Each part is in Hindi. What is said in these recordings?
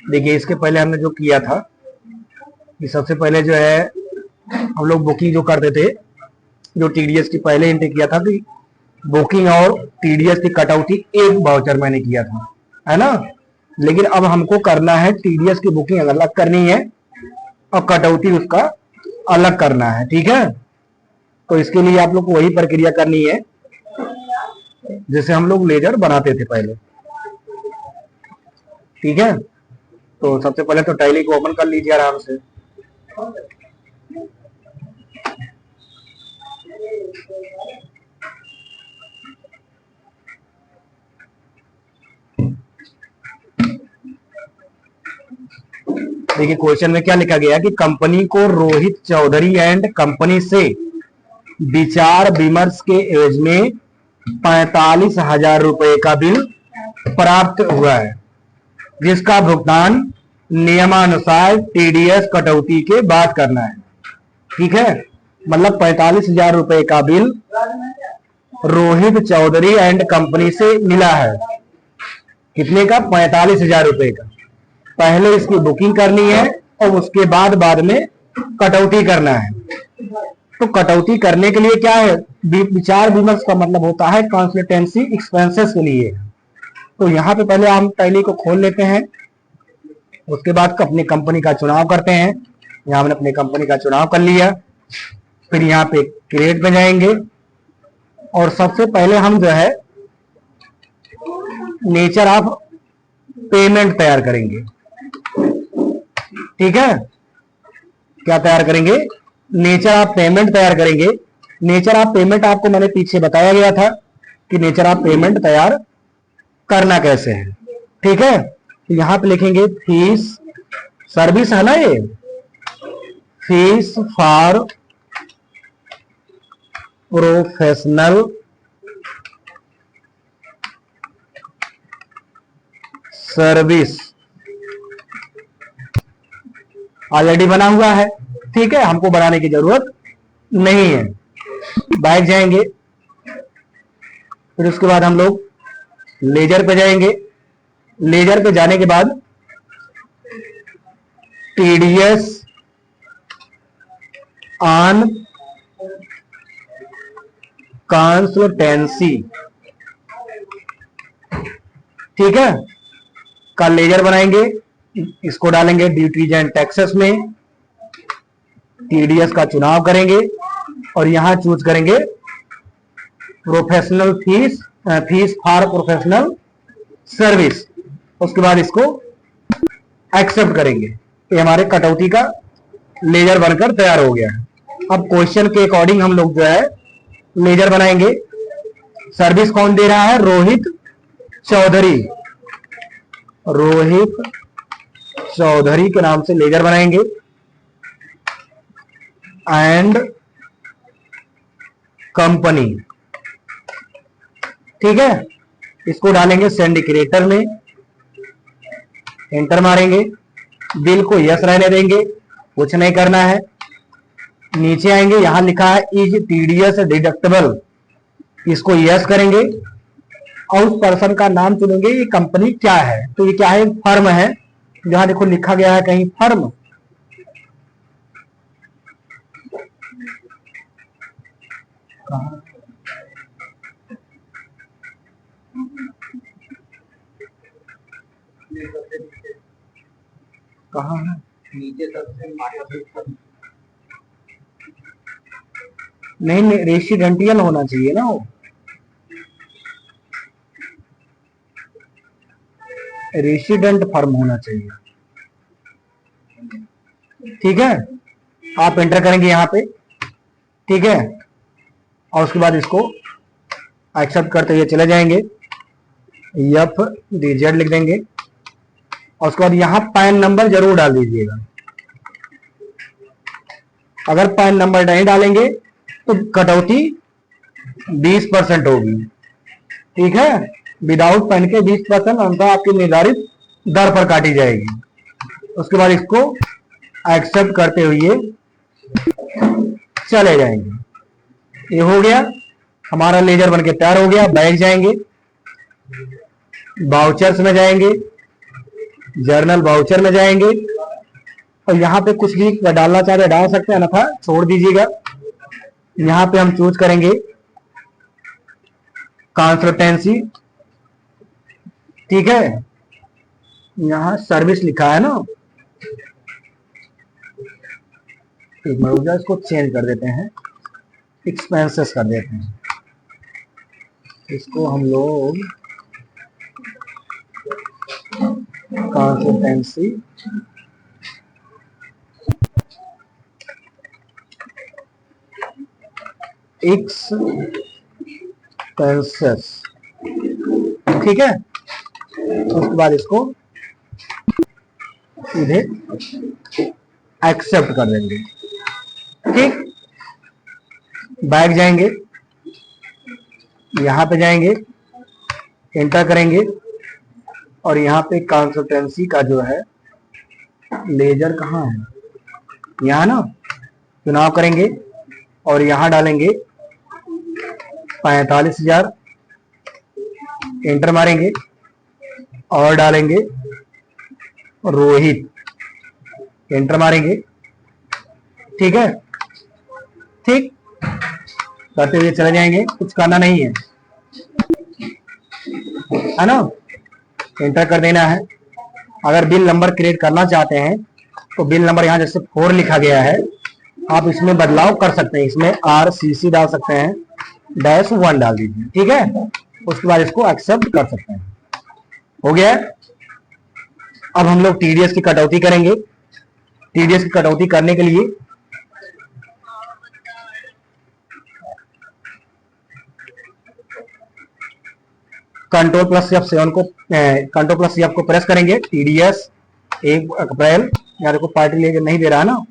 देखिए इसके पहले हमने जो किया था कि सबसे पहले जो है हम लोग बुकिंग जो करते थे, जो टीडीएस की पहले एंट्री किया था कि बुकिंग और टीडीएस की कटौती एक वाउचर मैंने किया था, है ना। लेकिन अब हमको करना है टीडीएस की बुकिंग अलग करनी है और कटौती उसका अलग करना है, ठीक है। तो इसके लिए आप लोग को वही प्रक्रिया करनी है जैसे हम लोग लेजर बनाते थे पहले, ठीक है। तो सबसे पहले तो टैली को ओपन कर लीजिए आराम से। देखिए क्वेश्चन में क्या लिखा गया कि कंपनी को रोहित चौधरी एंड कंपनी से विचार विमर्श के एवज में 45,000 रुपए का बिल प्राप्त हुआ है, जिसका भुगतान नियमानुसार टीडीएस कटौती के बाद करना है, ठीक है। मतलब 45,000 रुपए का bill Rohit Chaudhary and company से मिला है। कितने का? 45,000 रुपए का। पहले इसकी बुकिंग करनी है और उसके बाद में कटौती करना है। तो कटौती करने के लिए क्या है? विचार विमर्श का मतलब होता है कंसल्टेंसी एक्सपेंसेस के लिए। तो यहाँ पे पहले हम टैली को खोल लेते हैं, उसके बाद अपनी कंपनी का चुनाव करते हैं। यहाँ हमने अपनी कंपनी का चुनाव कर लिया, फिर यहाँ पे क्रिएट में जाएंगे और सबसे पहले हम जो है नेचर ऑफ पेमेंट तैयार करेंगे, ठीक है। क्या तैयार करेंगे? नेचर ऑफ पेमेंट तैयार करेंगे। नेचर ऑफ पेमेंट आपको मैंने पीछे बताया गया था कि नेचर ऑफ पेमेंट तैयार करना कैसे है, ठीक है। तो यहां पे लिखेंगे फीस सर्विस, है ना ये, fees for professional service. Already बना हुआ है, ठीक है, हमको बनाने की जरूरत नहीं है। बैक जाएंगे, फिर उसके बाद हम लोग लेजर पे जाएंगे। लेजर पे जाने के बाद टीडीएस ऑन कंसल्टेंसी, ठीक है, का लेजर बनाएंगे। इसको डालेंगे ड्यूटीज एंड टैक्सेस में, टीडीएस का चुनाव करेंगे और यहां चूज करेंगे professional fees, fees for professional service. उसके बाद इसको एक्सेप्ट करेंगे। ये हमारे कटौती का लेजर बनकर तैयार हो गया है। अब क्वेश्चन के अकॉर्डिंग हम लोग जो है लेजर बनाएंगे। सर्विस कौन दे रहा है? रोहित चौधरी। रोहित चौधरी के नाम से लेजर बनाएंगे एंड कंपनी, ठीक है। इसको डालेंगे सेंड क्रिएटर में, एंटर मारेंगे। बिल को यस रहने देंगे, कुछ नहीं करना है। नीचे आएंगे, यहां लिखा है इज टीडीएस डिडक्टेबल, इसको यस करेंगे और उस पर्सन का नाम चुनेंगे। ये कंपनी क्या है? तो ये क्या है? फर्म है। जहां देखो लिखा गया है कहीं फर्म, कहाँ है? नीचे सबसे नहीं, रेसिडेंटियल होना चाहिए ना वो, रेसिडेंट फर्म होना चाहिए, ठीक है। आप एंटर करेंगे यहाँ पे, ठीक है, और उसके बाद इसको एक्सेप्ट करते हुए चले जाएंगे। FDZ लिख देंगे और उसके बाद यहाँ पैन नंबर जरूर डाल दीजिएगा। अगर पैन नंबर नहीं डालेंगे तो कटौती 20% होगी, ठीक है। विदाउट पैन के 20% अंततः आपकी निर्धारित दर पर काटी जाएगी। उसके बाद इसको एक्सेप्ट करते हुए चले जाएंगे। ये हो गया, हमारा लेजर बनके तैयार हो गया। बैक जाएंगे, वाउचर्स में जाएंगे, जर्नल वाउचर में जाएंगे और यहाँ पे कुछ भी डालना चाहते डाल सकते हैं, अन्यथा छोड़ दीजिएगा। यहाँ पे हम चूज करेंगे कंसल्टेंसी, ठीक है। यहाँ सर्विस लिखा है ना, एक मिनट इसको चेंज कर देते हैं, एक्सपेंसेस कर देते हैं इसको हम लोग कंसल्टेंसी एक्सपेंसेस, ठीक है। उसके बाद इसको सीधे एक्सेप्ट कर देंगे, ठीक। बैक जाएंगे, यहां पे जाएंगे, एंटर करेंगे और यहाँ पे कंसल्टेंसी का जो है लेजर कहाँ है, यहाँ ना, चुनाव करेंगे और यहाँ डालेंगे 45,000, एंटर मारेंगे और डालेंगे रोहित, एंटर मारेंगे, ठीक है। ठीक करते हुए चले जाएंगे, कुछ करना नहीं है ना, एंटर कर देना है। अगर बिल नंबर क्रिएट करना चाहते हैं तो बिल नंबर यहाँ जैसे 4 लिखा गया है, आप इसमें बदलाव कर सकते हैं, इसमें RCC डाल सकते हैं, -1 डाल दीजिए, ठीक है। उसके बाद इसको एक्सेप्ट कर सकते हैं, हो गया। अब हम लोग TDS की कटौती करेंगे। TDS की कटौती करने के लिए कंट्रोल+F7 को प्रेस करेंगे। TDS 1 अप्रैल, यहाँ देखो पार्टी लेके नहीं दे रहा ना,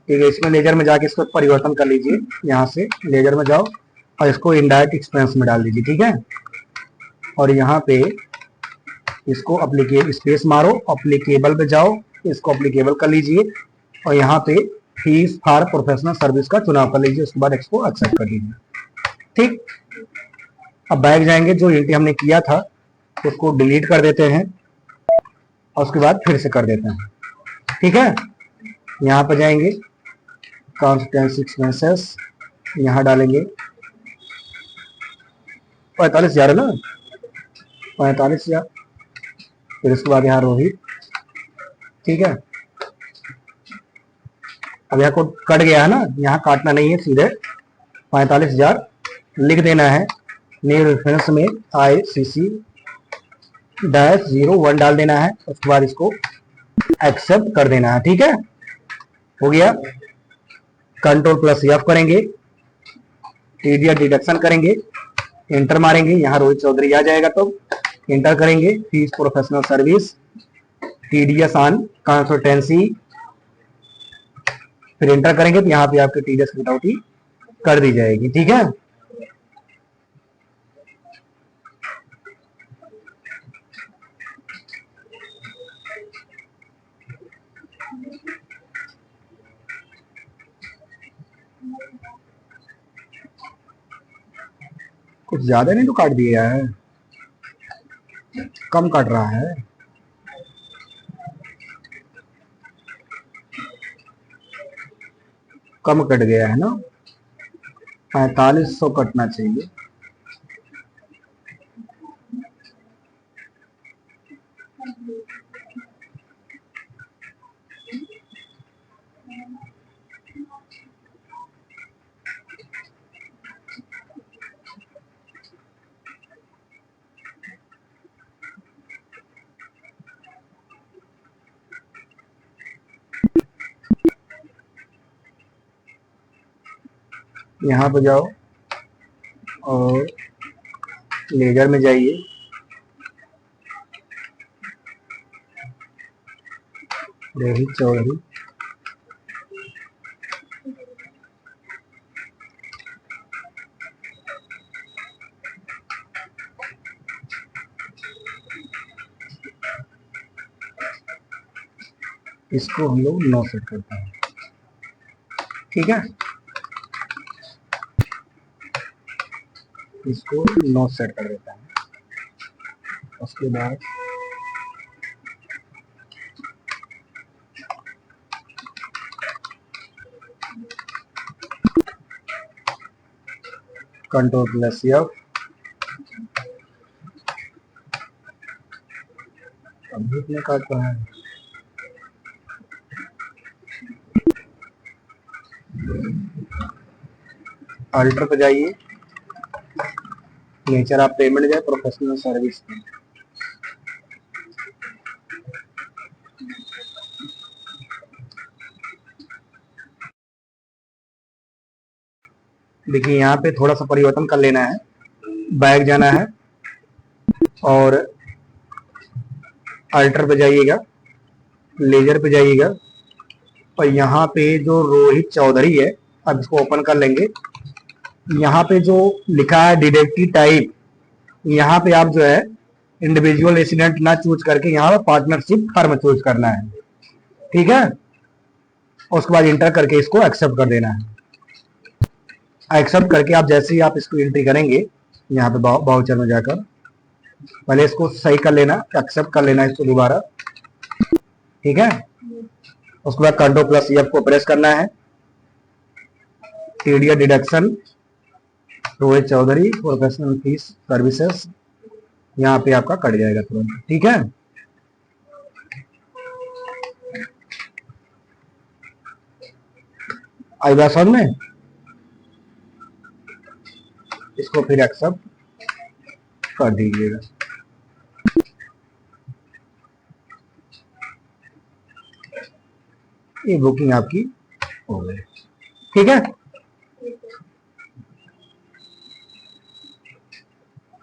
ठीक है। इसमें लेजर में जाके इसको परिवर्तन कर लीजिए, यहाँ से लेजर में जाओ और इसको इनडायरेक्ट एक्सपेंस में डाल दीजिए, ठीक है। और यहाँ पे इसको स्पेस मारो, अप्लीकेबल पे जाओ, इसको अप्लीकेबल कर लीजिए और यहाँ पे फीस फॉर प्रोफेशनल सर्विस का चुनाव कर लीजिए, उसके बाद इसको एक्सेप्ट कर दीजिए, ठीक। अब बैक जाएंगे, जो एंट्री हमने किया था उसको डिलीट कर देते हैं और उसके बाद फिर से कर देते हैं, ठीक है। यहाँ पे जाएंगे कंसल्टेंसी एक्सपेंसेस, यहाँ डालेंगे 45,000 है ना, 45,000, फिर उसके बाद यहाँ रोहित, ठीक है। अब यहाँ को कट गया है ना, यहाँ काटना नहीं है, सीधे 45,000 लिख देना है। न्यू रेफरेंस में ICC-01 डाल देना है, उसके बाद इसको एक्सेप्ट कर देना है, ठीक है, हो गया। कंट्रोल+F करेंगे, TDS डिडक्शन करेंगे, एंटर मारेंगे, यहाँ रोहित चौधरी आ जाएगा, तो एंटर करेंगे fees professional service, TDS on consultancy, फिर एंटर करेंगे तो यहाँ पे आपकी TDS की कटौती कर दी जाएगी, ठीक है। कुछ ज्यादा नहीं तो काट दिया है, कम काट रहा है, कम कट गया है ना, 4500 कटना चाहिए। यहाँ पे जाओ और लेजर में जाइए, रोहित चौधरी, इसको हम लोग 9 सेट करते हैं। ठीक है, इसको 9 सेट कर देता है। उसके बाद कंट्रोल प्लस F, कंप्यूटर में काटता है। अल्टर पे जाइए, नेचर ऑफ पेमेंट जाए, प्रोफेशनल सर्विस। देखिए यहाँ पे थोड़ा सा परिवर्तन कर लेना है, बैक जाना है और अल्टर पे जाइएगा, लेजर पे जाइएगा और यहाँ पे जो रोहित चौधरी है, अब इसको ओपन कर लेंगे। यहाँ पे जो लिखा है डिडक्टिव टाइप, यहाँ पे आप जो है इंडिविजुअल रेसिडेंट ना चूज करके यहाँ पे पार्टनरशिप फर्म चूज करना है। ठीक है, उसके बाद इंटर करके इसको एक्सेप्ट कर देना है। एक्सेप्ट करके आप जैसे ही आप इसको एंट्री करेंगे यहाँ पे बाउचर में जाकर पहले इसको सही कर लेना, एक्सेप्ट कर लेना इसको दोबारा। ठीक है, उसके बाद कंट्रोल प्लस F को प्रेस करना है। TDS deduction Rohit Chaudhary professional fees services, यहाँ पे आपका कट जाएगा तुरंत। ठीक है, आई बात समझ में। इसको फिर एक्सेप्ट कर दीजिएगा। ये बुकिंग आपकी हो गई। ठीक है।